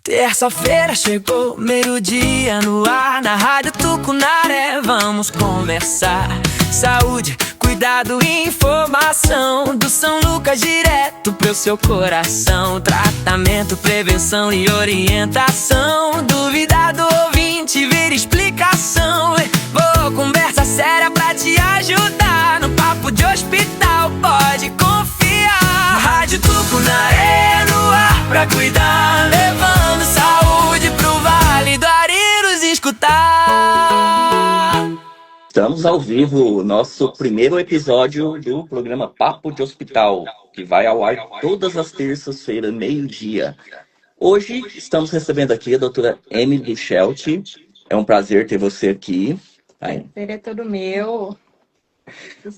Terça-feira chegou, meio-dia no ar, na Rádio Tucunaré, vamos começar. Saúde, cuidado e informação, do São Lucas direto pro seu coração. Tratamento, prevenção e orientação, dúvida do ouvinte, vir explicação. Boa conversa séria pra te ajudar, no papo de hospital, pode confiar. Rádio Tucunaré no ar pra cuidar, levando saúde pro Vale do Arinos escutar. Estamos ao vivo, nosso primeiro episódio do programa Papo de Hospital, que vai ao ar todas as terças-feiras, meio-dia. Hoje estamos recebendo aqui a doutora Emily Duchelt. É um prazer ter você aqui. Prazer é todo meu.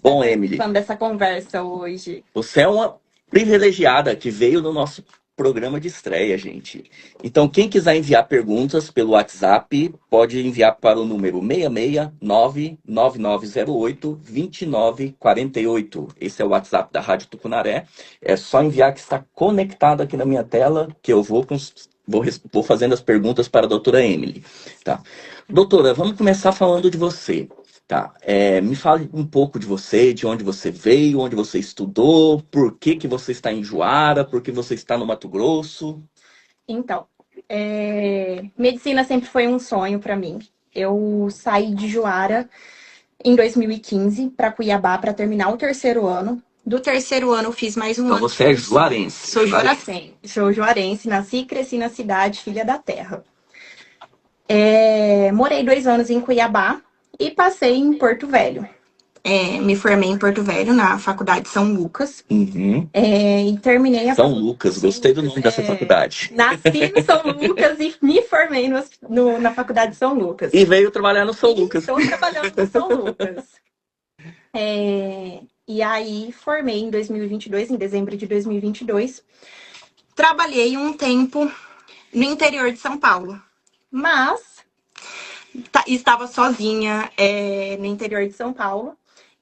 Bom, Emily, Falando dessa conversa hoje. você é uma privilegiada que veio no nosso programa de estreia, gente. Então, quem quiser enviar perguntas pelo WhatsApp, pode enviar para o número 669-9908-2948. Esse é o WhatsApp da Rádio Tucunaré. É só enviar que está conectado aqui na minha tela, que eu vou fazendo as perguntas para a doutora Emily. Tá? Doutora, vamos começar falando de você. Tá, me fale um pouco de você, de onde você veio, onde você estudou, por que que você está em Juara, por que você está no Mato Grosso. Então, medicina sempre foi um sonho para mim. Eu saí de Juara em 2015 para Cuiabá para terminar o terceiro ano. Do terceiro ano eu fiz mais um ano. Então você é juarense. Sou juarense. Sou juarense, nasci e cresci na cidade, filha da terra. Morei 2 anos em Cuiabá e passei em Porto Velho. Me formei em Porto Velho, na Faculdade São Lucas. Uhum. E terminei a São Lucas, gostei do nome dessa faculdade. Nasci no São Lucas e me formei na Faculdade São Lucas. E veio trabalhar no São Lucas. Estou trabalhando no São Lucas. E aí, formei em 2022, em dezembro de 2022. Trabalhei um tempo no interior de São Paulo. Mas estava sozinha no interior de São Paulo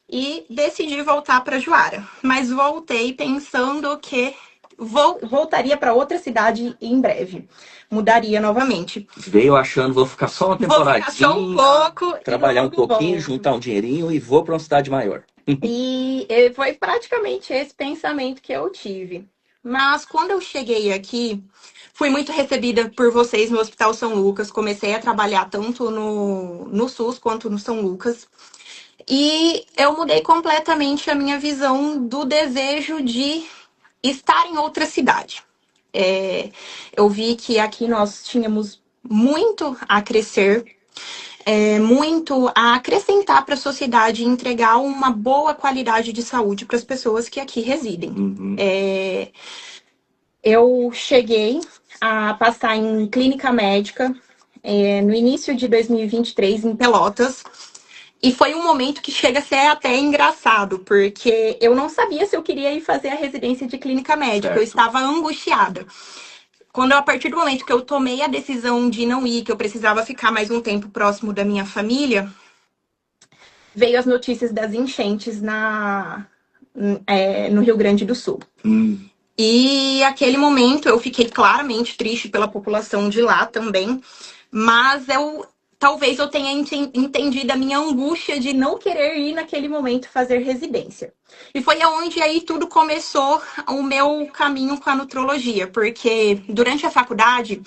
e decidi voltar para Juara. Mas voltei pensando que voltaria para outra cidade em breve. Mudaria novamente. Veio achando, vou ficar só uma temporadinha, vou ficar só um pouco, trabalhar um pouquinho, juntar um dinheirinho e vou para uma cidade maior. E foi praticamente esse pensamento que eu tive. Mas quando eu cheguei aqui, fui muito recebida por vocês no Hospital São Lucas. Comecei a trabalhar tanto no SUS quanto no São Lucas. E eu mudei completamente a minha visão do desejo de estar em outra cidade. Eu vi que aqui nós tínhamos muito a crescer, muito a acrescentar para a sociedade e entregar uma boa qualidade de saúde para as pessoas que aqui residem. Uhum. Eu cheguei a passar em clínica médica no início de 2023 em Pelotas. E foi um momento que chega a ser até engraçado, porque eu não sabia se eu queria ir fazer a residência de clínica médica. Certo. Eu estava angustiada. A partir do momento que eu tomei a decisão de não ir, que eu precisava ficar mais um tempo próximo da minha família, veio as notícias das enchentes no Rio Grande do Sul. E aquele momento eu fiquei claramente triste pela população de lá também, mas talvez eu tenha entendido a minha angústia de não querer ir naquele momento fazer residência. E foi aonde aí tudo começou o meu caminho com a nutrologia, porque durante a faculdade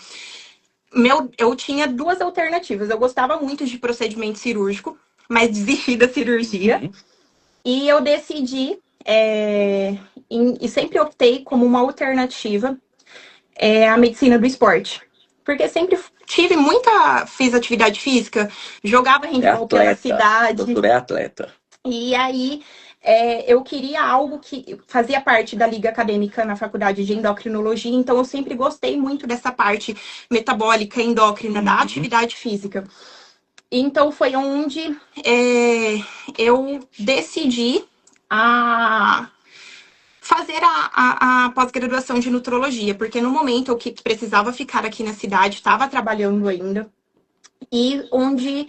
eu tinha 2 alternativas. Eu gostava muito de procedimento cirúrgico, mas desisti da cirurgia. Uhum. E eu decidi, e sempre optei como uma alternativa a medicina do esporte. Porque sempre fiz atividade física, jogava handball pela cidade. Doutora é atleta. E aí eu queria algo que fazia parte da liga acadêmica na faculdade de endocrinologia, então eu sempre gostei muito dessa parte metabólica, endócrina, da atividade física. Então foi onde eu decidi fazer a pós-graduação de nutrologia, porque no momento eu que precisava ficar aqui na cidade, estava trabalhando ainda, e onde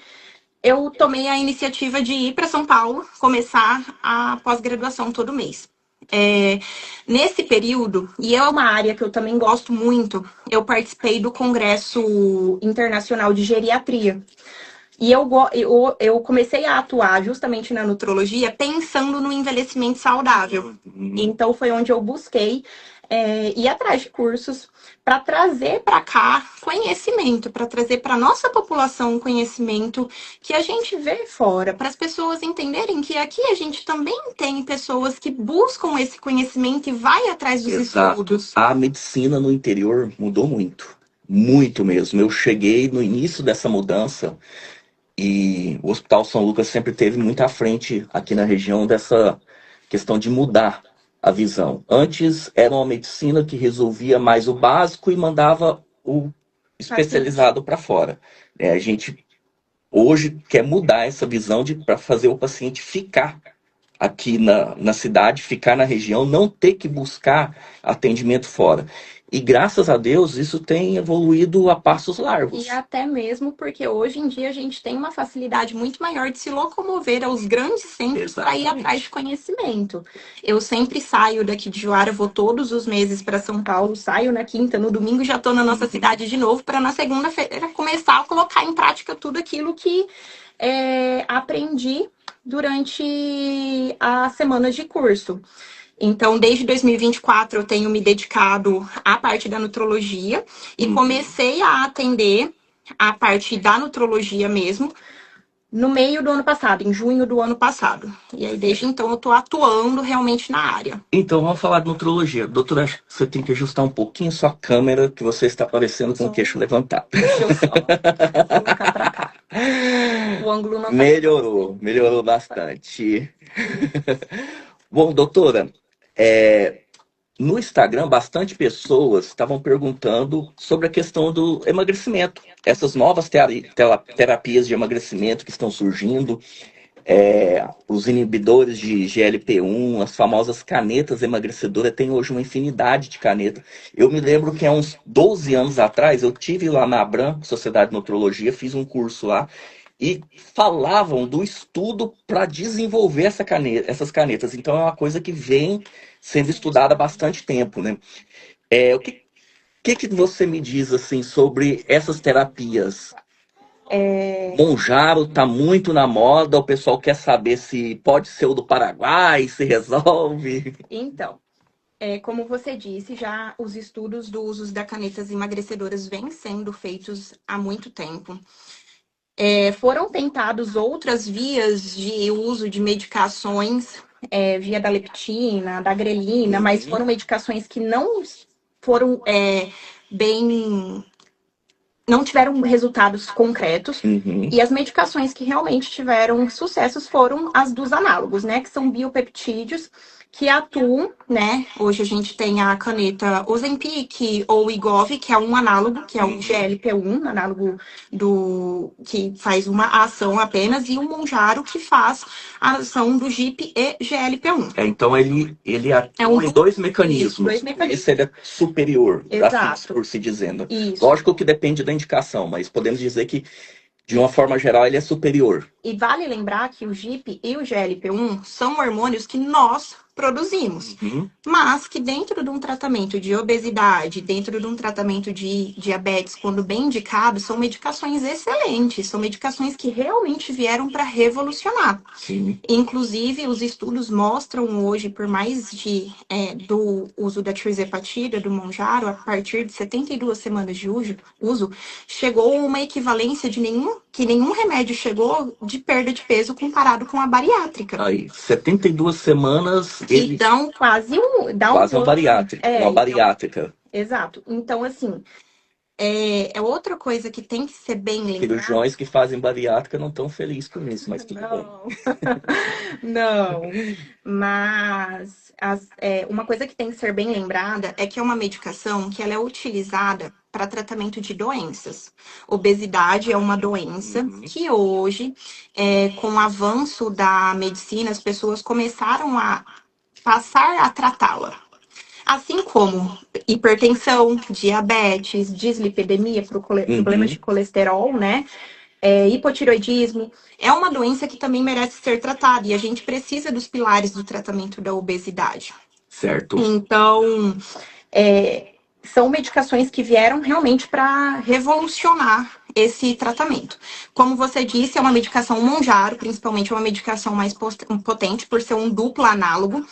eu tomei a iniciativa de ir para São Paulo, começar a pós-graduação todo mês. Nesse período, e é uma área que eu também gosto muito, eu participei do Congresso Internacional de Geriatria. E eu comecei a atuar justamente na nutrologia pensando no envelhecimento saudável. Então foi onde eu busquei ir atrás de cursos para trazer para cá conhecimento, para trazer para nossa população um conhecimento que a gente vê fora, para as pessoas entenderem que aqui a gente também tem pessoas que buscam esse conhecimento e vai atrás dos estudos. A medicina no interior mudou muito, muito mesmo. Eu cheguei no início dessa mudança e o Hospital São Lucas sempre teve muito à frente aqui na região dessa questão de mudar a visão. Antes era uma medicina que resolvia mais o básico e mandava o especializado para fora. A gente hoje quer mudar essa visão para fazer o paciente ficar aqui na cidade, ficar na região, não ter que buscar atendimento fora. E graças a Deus isso tem evoluído a passos largos. E até mesmo porque hoje em dia a gente tem uma facilidade muito maior de se locomover aos grandes centros para ir atrás de conhecimento. Eu sempre saio daqui de Juara, vou todos os meses para São Paulo, saio na quinta, no domingo já estou na nossa cidade de novo, para na segunda-feira começar a colocar em prática tudo aquilo que aprendi durante as semanas de curso. Então, desde 2024, eu tenho me dedicado à parte da nutrologia e comecei a atender a parte da nutrologia mesmo no meio do ano passado, em junho do ano passado. E aí, desde então, eu estou atuando realmente na área. Então, vamos falar de nutrologia. Doutora, acho que você tem que ajustar um pouquinho sua câmera, que você está aparecendo com o queixo levantado. Deixa eu só colocar pra cá. O ângulo não tá... Melhorou bastante. Bom, doutora, no Instagram, bastante pessoas estavam perguntando sobre a questão do emagrecimento. Essas novas terapias de emagrecimento que estão surgindo, os inibidores de GLP-1, as famosas canetas emagrecedoras, tem hoje uma infinidade de canetas. Eu me lembro que há uns 12 anos atrás, eu tive lá na Abram, Sociedade de Nutrologia, fiz um curso lá, e falavam do estudo para desenvolver essas canetas. Então é uma coisa que vem sendo estudada há bastante tempo, né? O que você me diz assim sobre essas terapias? Monjaro está muito na moda, o pessoal quer saber se pode ser o do Paraguai, se resolve. Então, como você disse, já os estudos do uso das canetas emagrecedoras vêm sendo feitos há muito tempo. Foram tentados outras vias de uso de medicações, via da leptina, da grelina, mas foram medicações que não foram não tiveram resultados concretos. E as medicações que realmente tiveram sucessos foram as dos análogos, né? Que são biopeptídeos que atuam, né? Hoje a gente tem a caneta Ozempic ou Wegovy, que é um análogo, que é o GLP-1, análogo que faz uma ação apenas, e o Monjaro, que faz a ação do GIP e GLP-1. Então ele atua em dois mecanismos. Isso, dois mecanismos. Esse ele é superior, Exato. assim, por se dizendo. Isso. Lógico que depende da indicação, mas podemos dizer que, de uma forma geral, ele é superior. E vale lembrar que o GIP e o GLP-1 são hormônios que nós produzimos, mas que dentro de um tratamento de obesidade, dentro de um tratamento de diabetes, quando bem indicado, são medicações excelentes, são medicações que realmente vieram para revolucionar. Sim. Inclusive, os estudos mostram hoje, por mais do uso da tirzepatida, do Monjaro, a partir de 72 semanas de uso, chegou a uma equivalência que nenhum remédio chegou de perda de peso comparado com a bariátrica. Aí, 72 semanas... Que dão quase uma bariátrica. Uma bariátrica. Então, exato. Então, assim, outra coisa que tem que ser bem lembrada. Cirurgiões que fazem bariátrica não estão felizes com isso, mas tudo bem. Não. Mas uma coisa que tem que ser bem lembrada é que é uma medicação que ela é utilizada para tratamento de doenças. Obesidade é uma doença que hoje, com o avanço da medicina, as pessoas começaram a passar a tratá-la. Assim como hipertensão, diabetes, dislipidemia, problemas de colesterol, né? Hipotiroidismo. É uma doença que também merece ser tratada e a gente precisa dos pilares do tratamento da obesidade. Certo. Então, é, são medicações que vieram realmente para revolucionar esse tratamento. Como você disse, é uma medicação Monjaro, principalmente é uma medicação mais potente por ser um duplo análogo.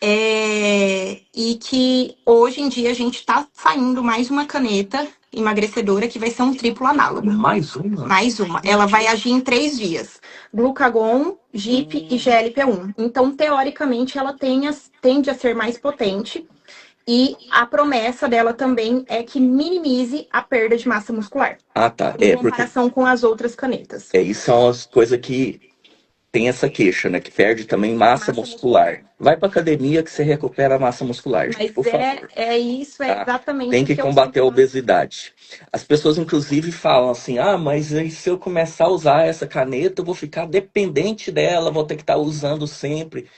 E que hoje em dia a gente está saindo mais uma caneta emagrecedora que vai ser um triplo análogo. Mais uma? Mais uma. Ela vai agir em 3 vias: glucagon, GIP e GLP-1. Então, teoricamente, ela tende a ser mais potente. E a promessa dela também é que minimize a perda de massa muscular. Ah, tá. Em comparação com as outras canetas. Isso são as coisas que tem essa queixa, né? Que perde também massa muscular. Vai pra academia que você recupera a massa muscular, gente, Mas por favor. isso, é Tá? exatamente Tem o que que eu combater a sinto. obesidade. As pessoas, inclusive, falam assim: ah, mas aí se eu começar a usar essa caneta, eu vou ficar dependente dela, vou ter que estar usando sempre.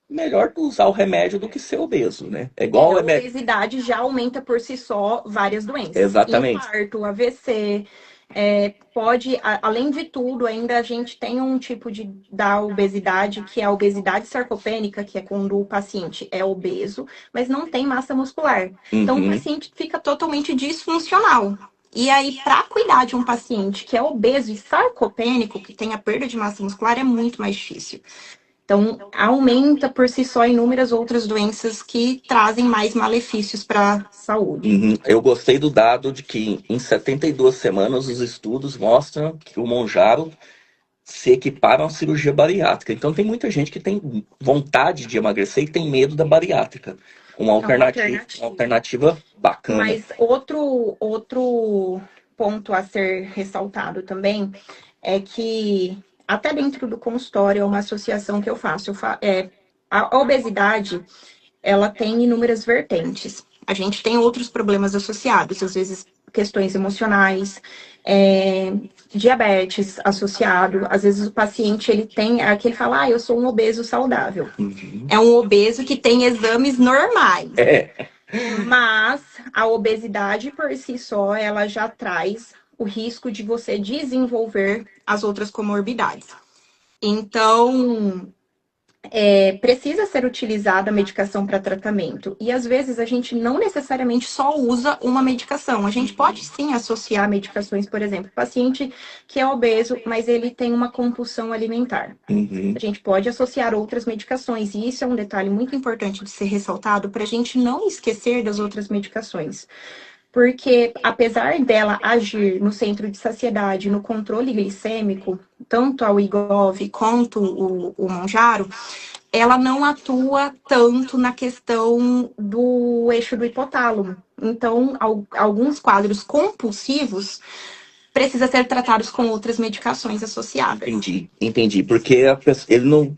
Melhor tu usar o remédio do que ser obeso, né? É igual A obesidade já aumenta por si só várias doenças. Exatamente. Infarto, AVC, pode, além de tudo, ainda a gente tem um tipo da obesidade, que é a obesidade sarcopênica, que é quando o paciente é obeso, mas não tem massa muscular. Então, o paciente fica totalmente disfuncional. E aí, para cuidar de um paciente que é obeso e sarcopênico, que tem a perda de massa muscular, é muito mais difícil. Então, aumenta por si só inúmeras outras doenças que trazem mais malefícios para a saúde. Eu gostei do dado de que em 72 semanas os estudos mostram que o Monjaro se equipara a uma cirurgia bariátrica. Então tem muita gente que tem vontade de emagrecer e tem medo da bariátrica. Uma alternativa bacana. Mas outro ponto a ser ressaltado também é que até dentro do consultório é uma associação que eu faço. A obesidade, ela tem inúmeras vertentes. A gente tem outros problemas associados, às vezes questões emocionais, diabetes associado. Às vezes o paciente, ele fala, eu sou um obeso saudável. É um obeso que tem exames normais. Mas a obesidade por si só, ela já traz o risco de você desenvolver as outras comorbidades. Então, precisa ser utilizada a medicação para tratamento. E às vezes a gente não necessariamente só usa uma medicação. A gente pode sim associar medicações, por exemplo, paciente que é obeso, mas ele tem uma compulsão alimentar. A gente pode associar outras medicações. E isso é um detalhe muito importante de ser ressaltado para a gente não esquecer das outras medicações. Porque, apesar dela agir no centro de saciedade, no controle glicêmico, tanto a Wegovy quanto o Monjaro, ela não atua tanto na questão do eixo do hipotálamo. Então, alguns quadros compulsivos precisam ser tratados com outras medicações associadas. Entendi. Porque ele não...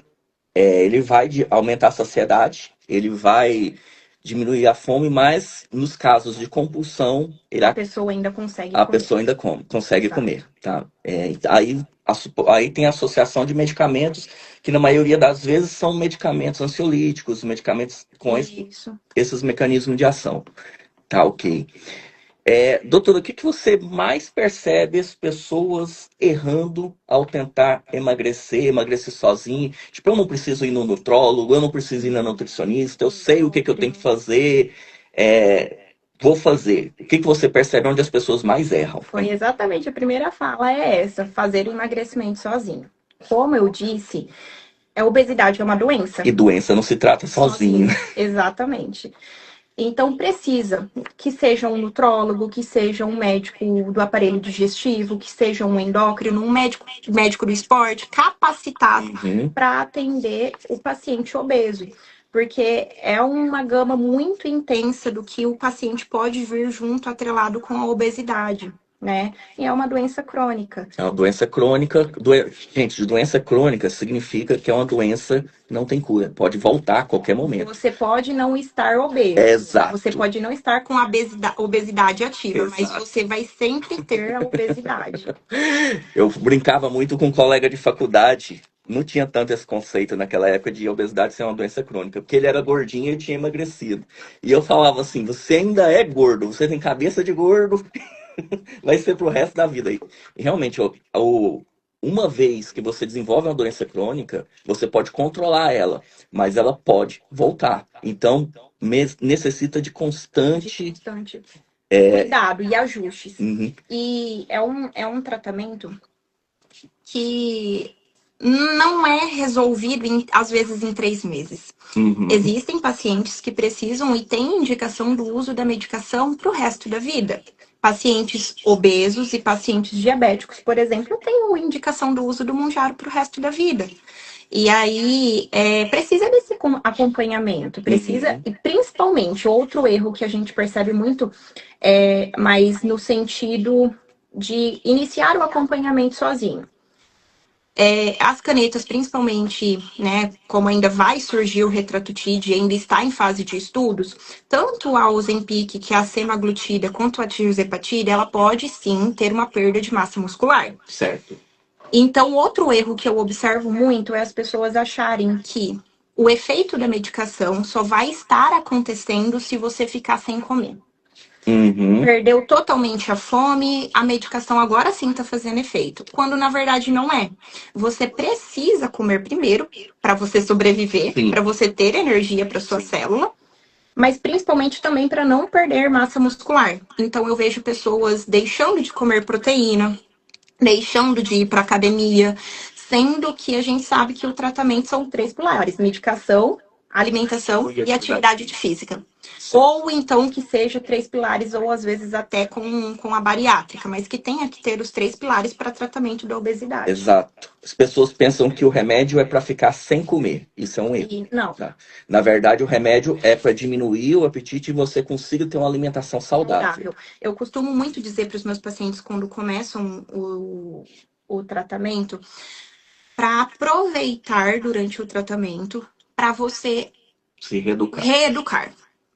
ele vai aumentar a saciedade, ele vai diminuir a fome, mas nos casos de compulsão, a pessoa ainda consegue comer. Tá? Aí tem a associação de medicamentos, que na maioria das vezes são medicamentos ansiolíticos, medicamentos com esses mecanismos de ação. Tá, ok. Doutora, o que você mais percebe as pessoas errando ao tentar emagrecer sozinho? Tipo, eu não preciso ir no nutrólogo, eu não preciso ir na nutricionista, eu sei o que eu tenho que fazer, vou fazer. O que você percebe onde as pessoas mais erram? Foi exatamente a primeira fala, essa, fazer o emagrecimento sozinho. Como eu disse, a obesidade é uma doença. E doença não se trata sozinho. Exatamente. Então, precisa que seja um nutrólogo, que seja um médico do aparelho digestivo, que seja um endócrino, um médico do esporte capacitado para atender o paciente obeso. Porque é uma gama muito intensa do que o paciente pode vir junto atrelado com a obesidade, né? E é uma doença crônica. É uma doença crônica. Gente, doença crônica significa que é uma doença que não tem cura. Pode voltar a qualquer momento. Você pode não estar obeso. Exato. Você pode não estar com a obesidade ativa, mas você vai sempre ter a obesidade. Eu brincava muito com um colega de faculdade. Não tinha tanto esse conceito naquela época de obesidade ser uma doença crônica, porque ele era gordinho e tinha emagrecido. E eu falava assim, você ainda é gordo, você tem cabeça de gordo, vai ser pro resto da vida aí. E realmente, uma vez que você desenvolve uma doença crônica, você pode controlar ela, mas ela pode voltar. Então, necessita de De constante. constante cuidado e ajustes. Uhum, E é um tratamento que não é resolvido, às vezes, em 3 meses. uhum. Existem pacientes que precisam e têm indicação do uso da medicação para o resto da vida. Pacientes obesos e pacientes diabéticos, por exemplo, têm indicação do uso do Mounjaro para o resto da vida. E aí, precisa desse acompanhamento, precisa, Uhum. e principalmente, outro erro que a gente percebe muito, mas no sentido de iniciar o acompanhamento sozinho. As canetas, principalmente, né, como ainda vai surgir o Retratutide e ainda está em fase de estudos, tanto a Ozempic, que é a semaglutida, quanto a tirzepatide, ela pode sim ter uma perda de massa muscular. Certo. Então, outro erro que eu observo muito é as pessoas acharem que o efeito da medicação só vai estar acontecendo se você ficar sem comer. Uhum. Perdeu totalmente a fome, a medicação agora sim está fazendo efeito. Quando na verdade não é. Você precisa comer primeiro para você sobreviver, Sim. para você ter energia para sua célula, mas principalmente também para não perder massa muscular. Então eu vejo pessoas deixando de comer proteína, deixando de ir para academia, sendo que a gente sabe que o tratamento são 3 pilares: medicação, alimentação e atividade física. Ou então que seja 3 pilares, ou às vezes até com a bariátrica, mas que tenha que ter os 3 pilares para tratamento da obesidade. Exato. As pessoas pensam que o remédio é para ficar sem comer. Isso é um erro. E não. Tá? Na verdade, o remédio é para diminuir o apetite e você consiga ter uma alimentação saudável. Eu costumo muito dizer para os meus pacientes quando começam o tratamento, para aproveitar durante o tratamento, para você Se reeducar. reeducar.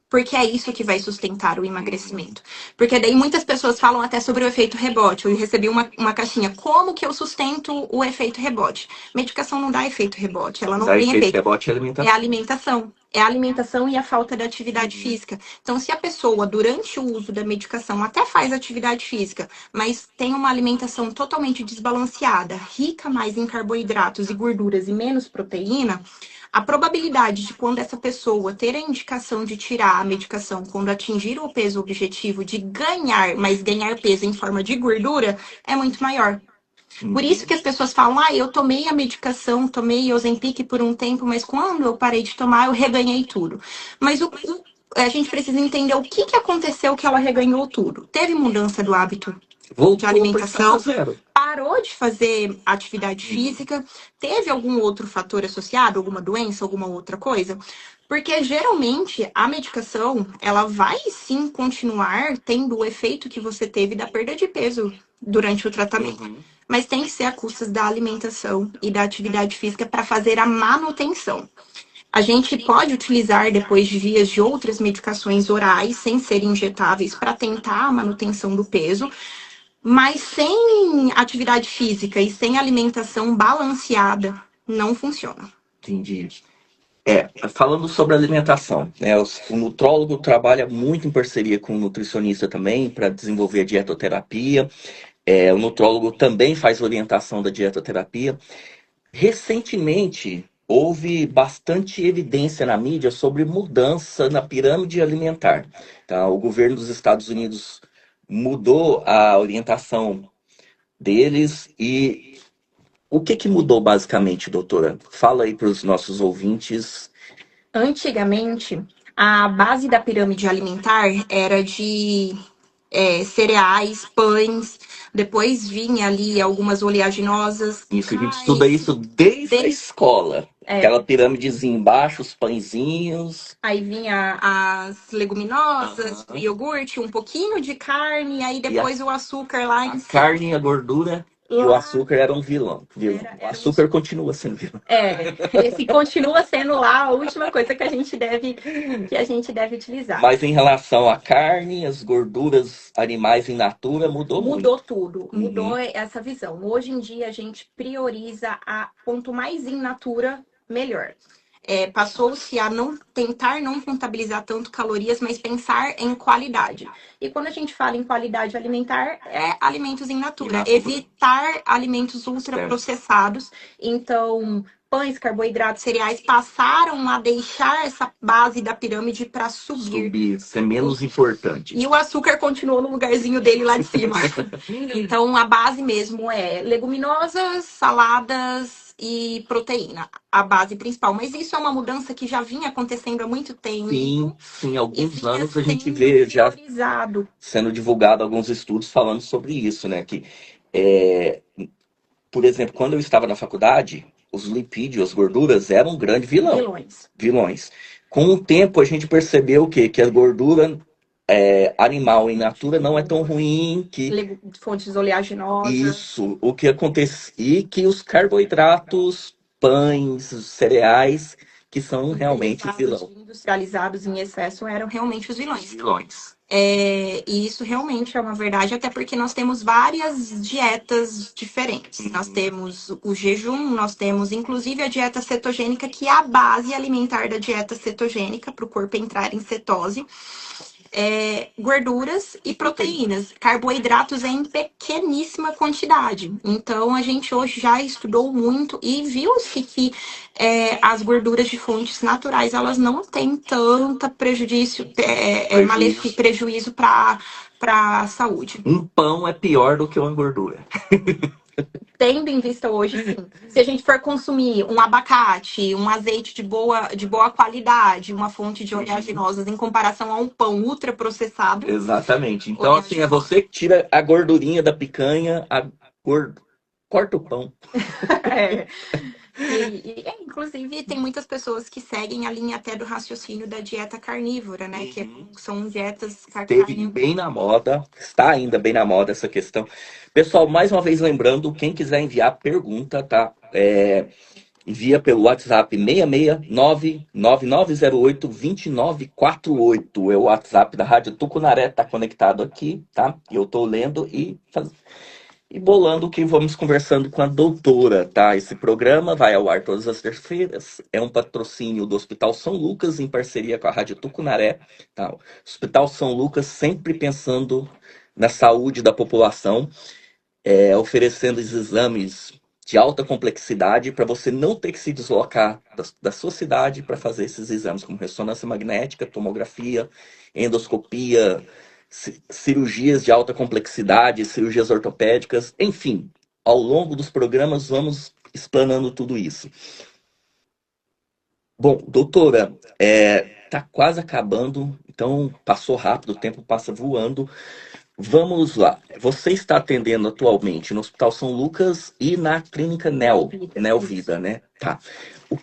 Porque é isso que vai sustentar o emagrecimento. Porque daí muitas pessoas falam até sobre o efeito rebote. Eu recebi uma caixinha. Como que eu sustento o efeito rebote? Medicação não dá efeito rebote. Ela não Dá tem efeito. rebote é É alimentação. a alimentação. É a alimentação e a falta de atividade física. Então, se a pessoa, durante o uso da medicação, até faz atividade física, mas tem uma alimentação totalmente desbalanceada, rica mais em carboidratos e gorduras e menos proteína, a probabilidade de quando essa pessoa ter a indicação de tirar a medicação quando atingir o peso objetivo de ganhar, mas ganhar peso em forma de gordura, é muito maior. Por isso que as pessoas falam, eu tomei a medicação, tomei Ozempic por um tempo, mas quando eu parei de tomar, eu reganhei tudo. Mas a gente precisa entender o que aconteceu que ela reganhou tudo. Teve mudança do hábito de alimentação, parou de fazer atividade física, teve algum outro fator associado, alguma doença, alguma outra coisa? Porque geralmente a medicação, ela vai sim continuar tendo o efeito que você teve da perda de peso durante o tratamento. Mas tem que ser a custas da alimentação e da atividade física para fazer a manutenção. A gente pode utilizar depois de vias de outras medicações orais, sem serem injetáveis, para tentar a manutenção do peso, mas sem atividade física e sem alimentação balanceada, não funciona. Entendi. Falando sobre alimentação, né, o nutrólogo trabalha muito em parceria com o nutricionista também para desenvolver a dietoterapia. O nutrólogo também faz orientação da dietoterapia. Recentemente, houve bastante evidência na mídia sobre mudança na pirâmide alimentar. Tá? O governo dos Estados Unidos mudou a orientação deles e o que mudou basicamente, doutora? Fala aí para os nossos ouvintes. Antigamente, a base da pirâmide alimentar era de cereais, pães, depois vinha ali algumas oleaginosas. Isso, a gente estuda isso desde a escola. Aquela pirâmidezinha embaixo, os pãezinhos. Aí vinha as leguminosas, iogurte, um pouquinho de carne, aí depois o açúcar lá em cima. A carne e a gordura e o açúcar eram vilão. O açúcar continua sendo vilão. Esse continua sendo lá a última coisa que a gente deve utilizar. Mas em relação à carne, as gorduras animais in natura, mudou muito. Mudou tudo, mudou essa visão. Hoje em dia a gente prioriza quanto mais in natura, melhor. passou-se a não tentar não contabilizar tanto calorias, mas pensar em qualidade. E quando a gente fala em qualidade alimentar, é alimentos in natura, evitar alimentos ultraprocessados. Então, pães, carboidratos, cereais passaram a deixar essa base da pirâmide para subir. Ser menos importante. E o açúcar continuou no lugarzinho dele lá de cima. Então, a base mesmo é leguminosas, saladas e proteína. A base principal. Mas isso é uma mudança que já vinha acontecendo há muito tempo. Sim, há alguns anos a gente vê já sendo divulgado alguns estudos falando sobre isso, né? Que, por exemplo, quando eu estava na faculdade, os lipídios, as gorduras, eram um grande vilões. Com o tempo, a gente percebeu que a gordura animal in natura não é tão ruim, que fontes oleaginosas. Isso, o que acontece, e que os carboidratos, pães, cereais, que são realmente o vilão. Industrializados em excesso eram realmente os vilões. E isso realmente é uma verdade, até porque nós temos várias dietas diferentes. Nós temos o jejum, nós temos inclusive a dieta cetogênica, que é a base alimentar da dieta cetogênica, para o corpo entrar em cetose. Gorduras e proteínas. Carboidratos em pequeníssima quantidade. Então, a gente hoje já estudou muito e viu-se que as gorduras de fontes naturais, elas não têm tanta prejuízo para a saúde. Um pão é pior do que uma gordura. Tendo em vista hoje, sim. Se a gente for consumir um abacate, um azeite de boa qualidade, uma fonte de oleaginosas em comparação a um pão ultraprocessado. Exatamente. Então, assim, é você que tira a gordurinha da picanha, corta o pão. Inclusive, tem muitas pessoas que seguem a linha até do raciocínio da dieta carnívora, né? Que são dietas Esteve bem na moda, está ainda bem na moda essa questão. Pessoal, mais uma vez lembrando, quem quiser enviar pergunta, tá? Envia pelo WhatsApp 669-9908-2948. É o WhatsApp da Rádio Tucunaré, tá conectado aqui, tá? E eu tô lendo e bolando o que vamos conversando com a doutora, tá? Esse programa vai ao ar todas as terças-feiras. É um patrocínio do Hospital São Lucas, em parceria com a Rádio Tucunaré, tá? Hospital São Lucas sempre pensando na saúde da população, oferecendo os exames de alta complexidade para você não ter que se deslocar da sua cidade para fazer esses exames, como ressonância magnética, tomografia, endoscopia, cirurgias de alta complexidade, cirurgias ortopédicas, enfim. Ao longo dos programas vamos explanando tudo isso. Bom, doutora, tá quase acabando, então passou rápido, o tempo passa voando. Vamos lá. Você está atendendo atualmente no Hospital São Lucas e na Clínica Neovida, né? Tá.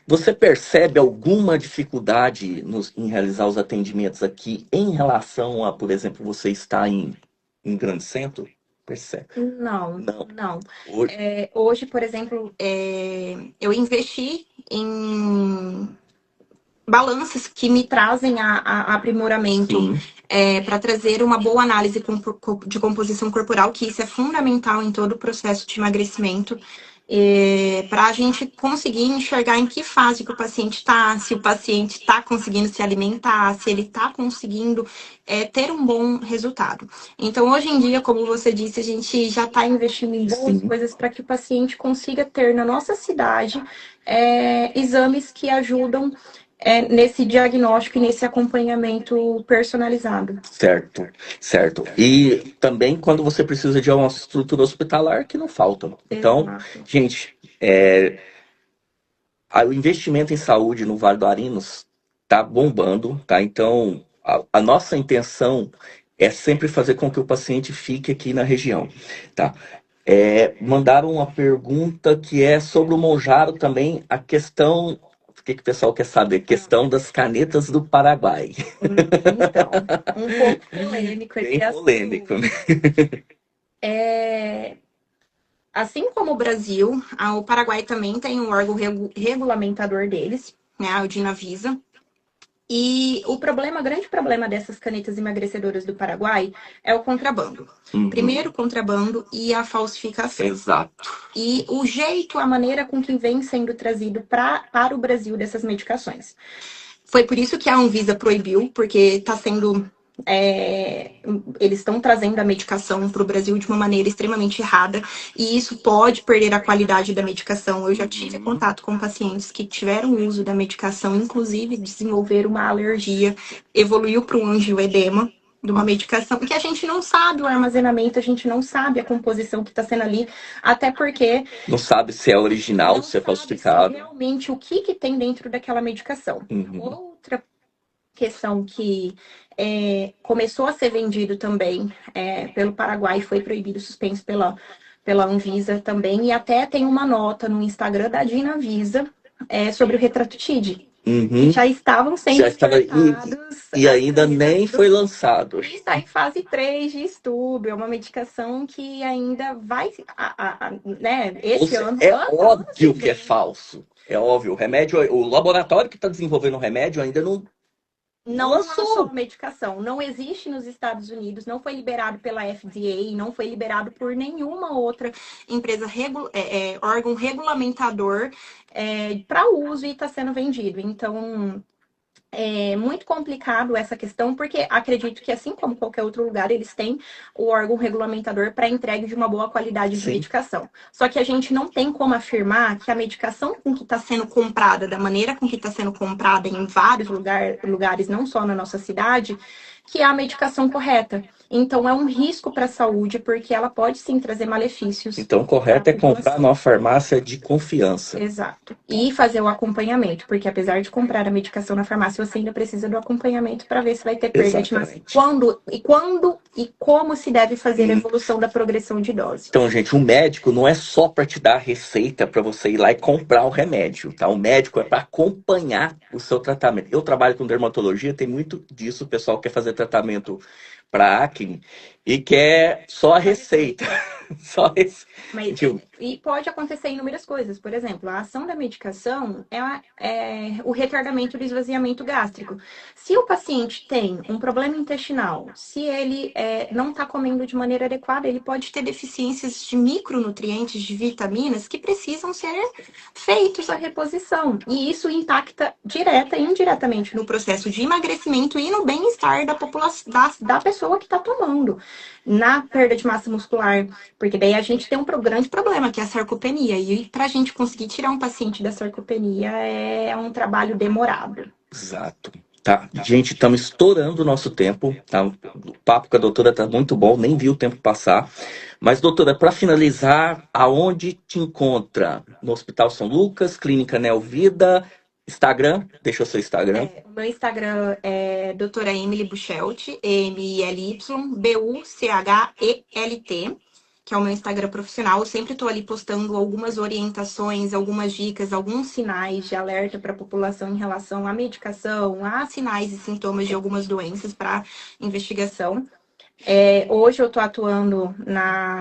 Você percebe alguma dificuldade em realizar os atendimentos aqui em relação a, por exemplo, você estar em grande centro? Percebe? Não. Hoje, por exemplo, eu investi em balanças que me trazem a aprimoramento para trazer uma boa análise de composição corporal, que isso é fundamental em todo o processo de emagrecimento, para a gente conseguir enxergar em que fase que o paciente está, se o paciente está conseguindo se alimentar, se ele está conseguindo ter um bom resultado. Então, hoje em dia, como você disse, a gente já está investindo em boas coisas para que o paciente consiga ter na nossa cidade exames que ajudam nesse diagnóstico e nesse acompanhamento personalizado. Certo. E também quando você precisa de uma estrutura hospitalar que não falta. Então, gente, o investimento em saúde no Vale do Arinos tá bombando, tá? Então, a nossa intenção é sempre fazer com que o paciente fique aqui na região, tá? Mandaram uma pergunta que é sobre o Monjaro também, a questão... O que o pessoal quer saber? Questão das canetas do Paraguai. Então, um pouco polêmico esse Bem polêmico, né? Assim como o Brasil, o Paraguai também tem um órgão regulamentador deles, né, o Dinavisa. E o grande problema dessas canetas emagrecedoras do Paraguai é o contrabando. Uhum. Primeiro, o contrabando e a falsificação. Exato. E o jeito, a maneira com que vem sendo trazido para o Brasil dessas medicações. Foi por isso que a Anvisa proibiu, porque está sendo... eles estão trazendo a medicação para o Brasil de uma maneira extremamente errada e isso pode perder a qualidade da medicação. Eu já tive contato com pacientes que tiveram uso da medicação, inclusive desenvolveram uma alergia, evoluiu para um angioedema de uma medicação que a gente não sabe o armazenamento, a gente não sabe a composição que está sendo ali, até porque não sabe se é original, se é falsificado. Realmente o que tem dentro daquela medicação. Outra questão que começou a ser vendido também pelo Paraguai, foi proibido, suspenso pela Anvisa também, e até tem uma nota no Instagram da Dinavisa sobre o Retratutide. Que já estavam sendo exportados. E ainda nem foi lançado. Está em fase 3 de estudo. É uma medicação que ainda vai... né, esse ano... É óbvio que é falso. É óbvio. O remédio, o laboratório que está desenvolvendo o remédio ainda não lançou a medicação. Não existe nos Estados Unidos, não foi liberado pela FDA, não foi liberado por nenhuma outra empresa, órgão regulamentador para uso e está sendo vendido. Então, é muito complicado essa questão, porque acredito que, assim como qualquer outro lugar, eles têm o órgão regulamentador para entrega de uma boa qualidade de medicação. Só que a gente não tem como afirmar que a medicação com que está sendo comprada, da maneira com que está sendo comprada em vários lugares, não só na nossa cidade, que é a medicação correta. Então, é um risco para a saúde, porque ela pode sim trazer malefícios. Então, o correto é comprar numa farmácia de confiança. Exato. E fazer o acompanhamento, porque apesar de comprar a medicação na farmácia, você ainda precisa do acompanhamento para ver se vai ter perda de massa. Quando e como se deve fazer a evolução da progressão de dose. Então, gente, um médico não é só para te dar a receita para você ir lá e comprar o remédio, tá? O médico é para acompanhar o seu tratamento. Eu trabalho com dermatologia, tem muito disso, o pessoal quer fazer tratamento para acne e quer só a receita. Só receita. E pode acontecer inúmeras coisas. Por exemplo, a ação da medicação é o retardamento do esvaziamento gástrico. Se o paciente tem um problema intestinal, se ele não está comendo de maneira adequada, ele pode ter deficiências de micronutrientes, de vitaminas, que precisam ser feitos a reposição. E isso impacta direta e indiretamente no processo de emagrecimento e no bem-estar da população, da pessoa que está tomando, na perda de massa muscular. Porque daí a gente tem um grande problema, que é a sarcopenia. E para a gente conseguir tirar um paciente da sarcopenia é um trabalho demorado. Exato. Tá, gente, estamos estourando o nosso tempo. Tá? O papo com a doutora tá muito bom, nem vi o tempo passar. Mas, doutora, para finalizar, aonde te encontra? No Hospital São Lucas, Clínica Neovida, Instagram? Deixa o seu Instagram. O meu Instagram é doutora Emily Buchelt, EMILY-BUCHELT, que é o meu Instagram profissional. Eu sempre estou ali postando algumas orientações, algumas dicas, alguns sinais de alerta para a população em relação à medicação, a sinais e sintomas de algumas doenças para investigação. Hoje eu estou atuando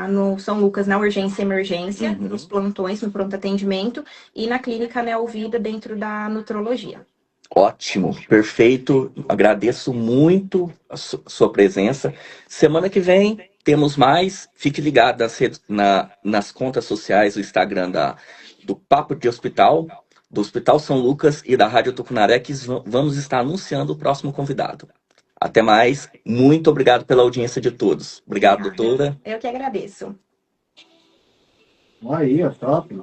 no São Lucas, na urgência e emergência, nos plantões, no pronto atendimento, e na clínica Neovida, dentro da nutrologia. Ótimo, perfeito. Agradeço muito a sua presença. Semana que vem temos mais. Fique ligado nas contas sociais do Instagram do Papo de Hospital, do Hospital São Lucas e da Rádio Tucunaré, que vamos estar anunciando o próximo convidado. Até mais. Muito obrigado pela audiência de todos. Obrigado, doutora. Eu que agradeço. Aí, ó, top.